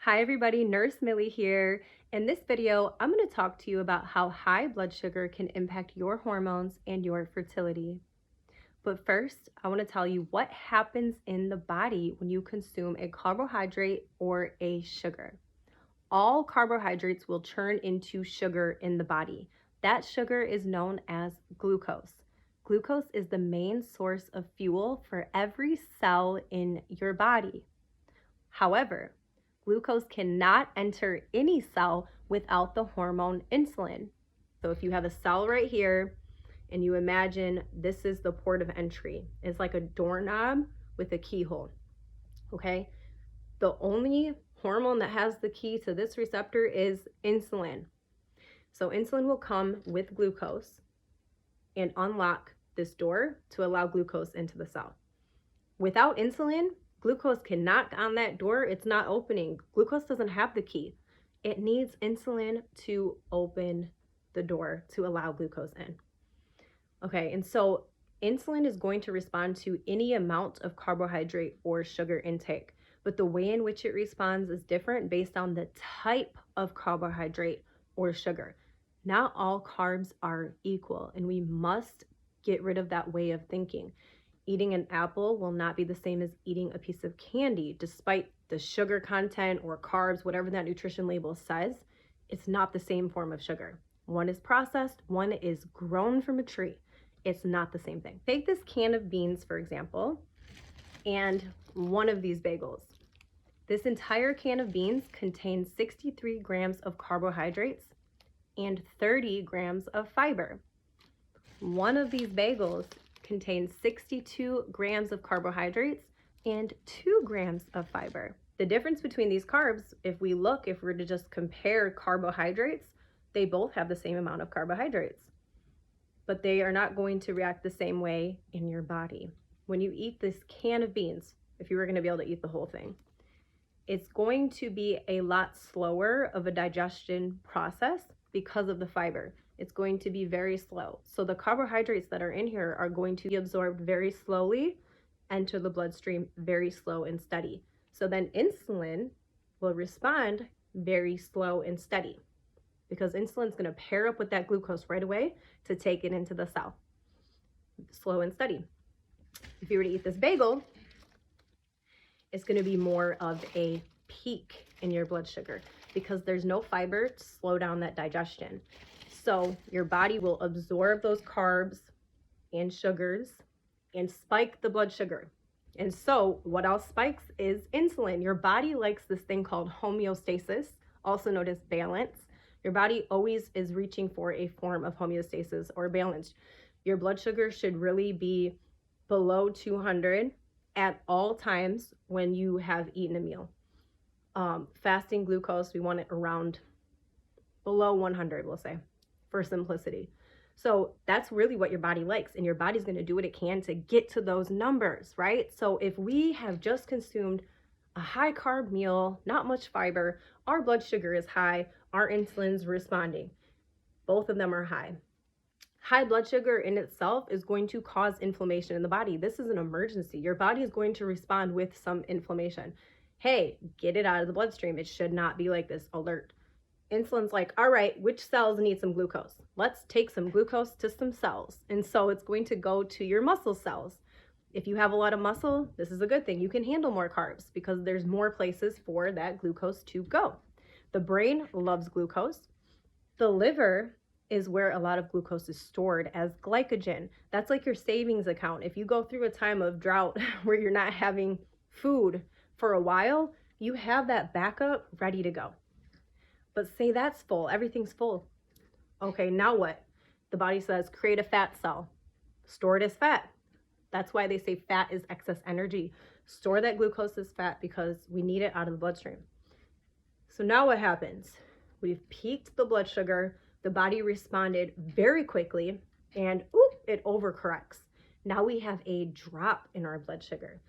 Hi everybody, Nurse Millie here. In this video, I'm going to talk to you about how high blood sugar can impact your hormones and your fertility. But first, I want to tell you what happens in the body when you consume a carbohydrate or a sugar. All carbohydrates will turn into sugar in the body. That sugar is known as glucose. Glucose is the main source of fuel for every cell in your body. However, glucose cannot enter any cell without the hormone insulin. So if you have a cell right here and you imagine this is the port of entry, it's like a doorknob with a keyhole, okay? The only hormone that has the key to this receptor is insulin. So insulin will come with glucose and unlock this door to allow glucose into the cell. Without insulin, glucose can knock on that door. It's not opening. Glucose doesn't have the key. It needs insulin to open the door to allow glucose in. Okay, and so insulin is going to respond to any amount of carbohydrate or sugar intake, but the way in which it responds is different based on the type of carbohydrate or sugar. Not all carbs are equal, and we must get rid of that way of thinking. Eating an apple will not be the same as eating a piece of candy, despite the sugar content or carbs, whatever that nutrition label says. It's not the same form of sugar. One is processed, one is grown from a tree. It's not the same thing. Take this can of beans, for example, and one of these bagels. This entire can of beans contains 63 grams of carbohydrates and 30 grams of fiber. One of these bagels contains 62 grams of carbohydrates and 2 grams of fiber. The difference between these carbs, if we were to just compare carbohydrates, they both have the same amount of carbohydrates, but they are not going to react the same way in your body. When you eat this can of beans, if you were going to be able to eat the whole thing, it's going to be a lot slower of a digestion process because of the fiber. It's going to be very slow. So the carbohydrates that are in here are going to be absorbed very slowly, enter the bloodstream very slow and steady. So then insulin will respond very slow and steady because insulin is going to pair up with that glucose right away to take it into the cell. Slow and steady. If you were to eat this bagel, it's going to be more of a peak in your blood sugar because there's no fiber to slow down that digestion. So your body will absorb those carbs and sugars and spike the blood sugar. And so what else spikes is insulin. Your body likes this thing called homeostasis, also known as balance. Your body always is reaching for a form of homeostasis or balance. Your blood sugar should really be below 200 at all times when you have eaten a meal. Fasting glucose, we want it around below 100, we'll say, for simplicity. So that's really what your body likes, and your body's going to do what it can to get to those numbers, right? So if we have just consumed a high carb meal, not much fiber, our blood sugar is high, our insulin's responding. Both of them are high. High blood sugar in itself is going to cause inflammation in the body. This is an emergency. Your body is going to respond with some inflammation. Hey, get it out of the bloodstream. It should not be like this. Alert. Insulin's like, all right, which cells need some glucose? Let's take some glucose to some cells. And so it's going to go to your muscle cells. If you have a lot of muscle, this is a good thing. You can handle more carbs because there's more places for that glucose to go. The brain loves glucose. The liver is where a lot of glucose is stored as glycogen. That's like your savings account. If you go through a time of drought where you're not having food for a while, you have that backup ready to go. But say that's full, everything's full. Okay, now what? The body says, create a fat cell, store it as fat. That's why they say fat is excess energy. Store that glucose as fat because we need it out of the bloodstream. So now what happens? We've peaked the blood sugar, the body responded very quickly, and it overcorrects. Now we have a drop in our blood sugar.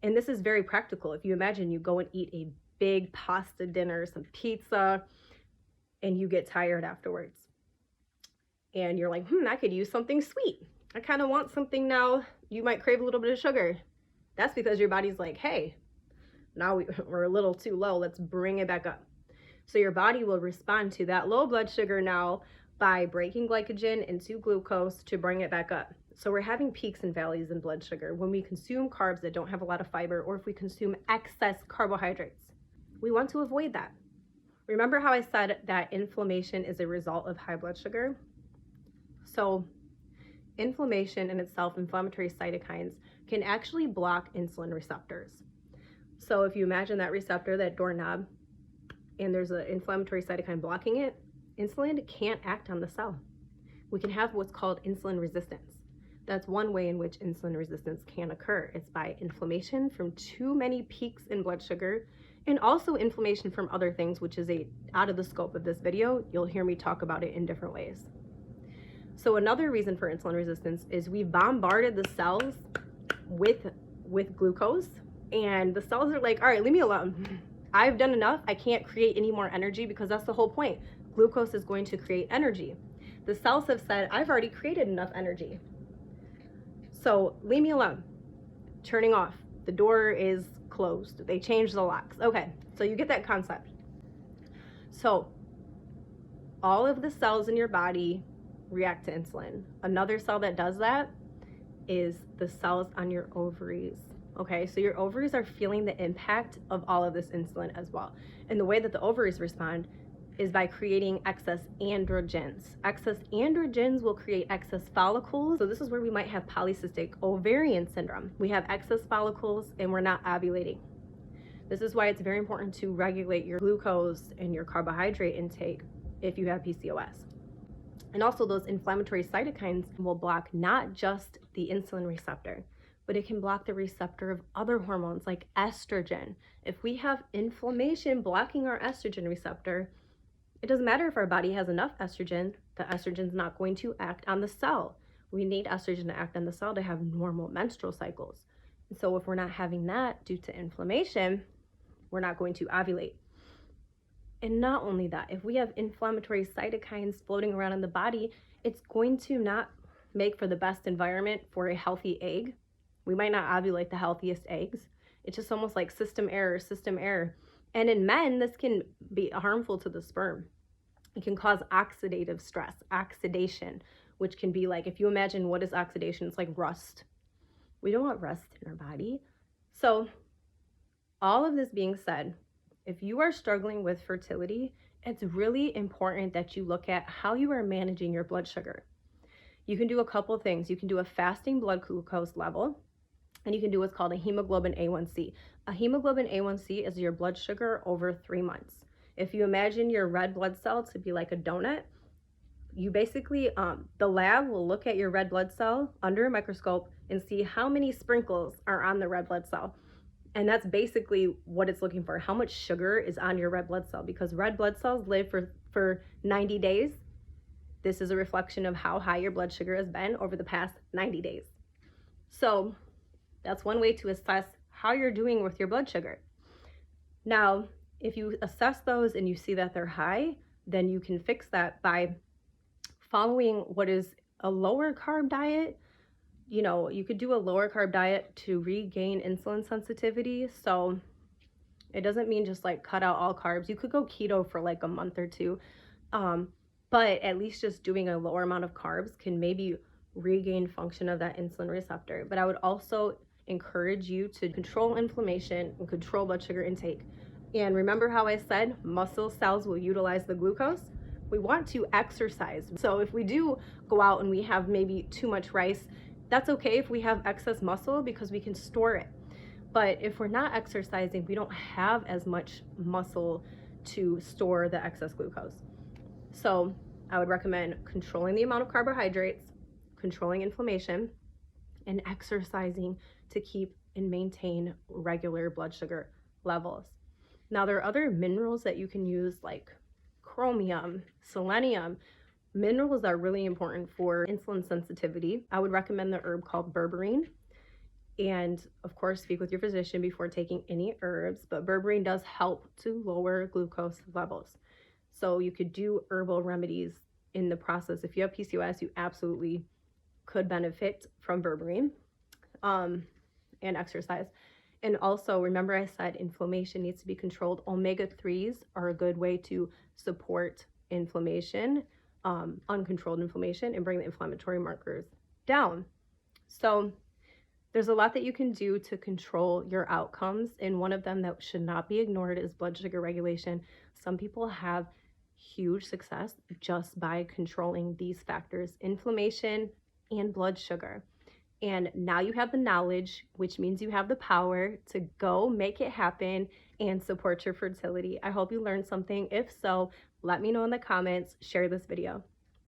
And this is very practical. If you imagine you go and eat a big pasta dinner, some pizza, and you get tired afterwards. And you're like, I could use something sweet. I kind of want something now. You might crave a little bit of sugar. That's because your body's like, hey, now we're a little too low, let's bring it back up. So your body will respond to that low blood sugar now by breaking glycogen into glucose to bring it back up. So we're having peaks and valleys in blood sugar when we consume carbs that don't have a lot of fiber, or if we consume excess carbohydrates. We want to avoid that. Remember how I said that inflammation is a result of high blood sugar? So inflammation in itself, inflammatory cytokines, can actually block insulin receptors. So if you imagine that receptor, that doorknob, and there's an inflammatory cytokine blocking it, insulin can't act on the cell. We can have what's called insulin resistance. That's one way in which insulin resistance can occur. It's by inflammation from too many peaks in blood sugar, and also inflammation from other things, which is out of the scope of this video. You'll hear me talk about it in different ways. So another reason for insulin resistance is we bombarded the cells with glucose, and the cells are like, all right, leave me alone. I've done enough. I can't create any more energy, because that's the whole point. Glucose is going to create energy. The cells have said, I've already created enough energy, so leave me alone. Turning off. The door is closed. They changed the locks. Okay, so you get that concept. So all of the cells in your body react to insulin. Another cell that does that is the cells on your ovaries. Okay, so your ovaries are feeling the impact of all of this insulin as well. And the way that the ovaries respond is by creating excess androgens. Excess androgens will create excess follicles. So this is where we might have polycystic ovarian syndrome. We have excess follicles and we're not ovulating. This is why it's very important to regulate your glucose and your carbohydrate intake if you have PCOS. And also those inflammatory cytokines will block not just the insulin receptor, but it can block the receptor of other hormones like estrogen. If we have inflammation blocking our estrogen receptor, it doesn't matter if our body has enough estrogen, the estrogen's not going to act on the cell. We need estrogen to act on the cell to have normal menstrual cycles. And so if we're not having that due to inflammation, we're not going to ovulate. And not only that, if we have inflammatory cytokines floating around in the body, it's going to not make for the best environment for a healthy egg. We might not ovulate the healthiest eggs. It's just almost like system error. And in men, this can be harmful to the sperm. It can cause oxidative stress, oxidation, which can be like, if you imagine what is oxidation, it's like rust. We don't want rust in our body. So all of this being said, if you are struggling with fertility, it's really important that you look at how you are managing your blood sugar. You can do a couple things. You can do a fasting blood glucose level, and you can do what's called a hemoglobin A1C. A hemoglobin A1C is your blood sugar over 3 months. If you imagine your red blood cell to be like a donut, you basically, the lab will look at your red blood cell under a microscope and see how many sprinkles are on the red blood cell. And that's basically what it's looking for, how much sugar is on your red blood cell, because red blood cells live for 90 days. This is a reflection of how high your blood sugar has been over the past 90 days. So that's one way to assess how you're doing with your blood sugar. Now, if you assess those and you see that they're high, then you can fix that by following what is a lower carb diet. You know, you could do a lower carb diet to regain insulin sensitivity. So it doesn't mean just like cut out all carbs. You could go keto for like a month or two. But at least just doing a lower amount of carbs can maybe regain function of that insulin receptor. But I would also encourage you to control inflammation and control blood sugar intake. And remember how I said muscle cells will utilize the glucose? We want to exercise. So if we do go out and we have maybe too much rice, that's okay if we have excess muscle because we can store it. But if we're not exercising, we don't have as much muscle to store the excess glucose. So I would recommend controlling the amount of carbohydrates, controlling inflammation, and exercising to keep and maintain regular blood sugar levels. Now, there are other minerals that you can use like chromium, selenium. Minerals are really important for insulin sensitivity. I would recommend the herb called berberine. And of course, speak with your physician before taking any herbs, but berberine does help to lower glucose levels. So you could do herbal remedies in the process. If you have PCOS, you absolutely could benefit from berberine and exercise. And also, remember I said inflammation needs to be controlled. Omega-3s are a good way to support inflammation, uncontrolled inflammation, and bring the inflammatory markers down. So there's a lot that you can do to control your outcomes, and one of them that should not be ignored is blood sugar regulation. Some people have huge success just by controlling these factors, inflammation and blood sugar. And now you have the knowledge, which means you have the power to go make it happen and support your fertility. I hope you learned something. If so, let me know in the comments. Share this video.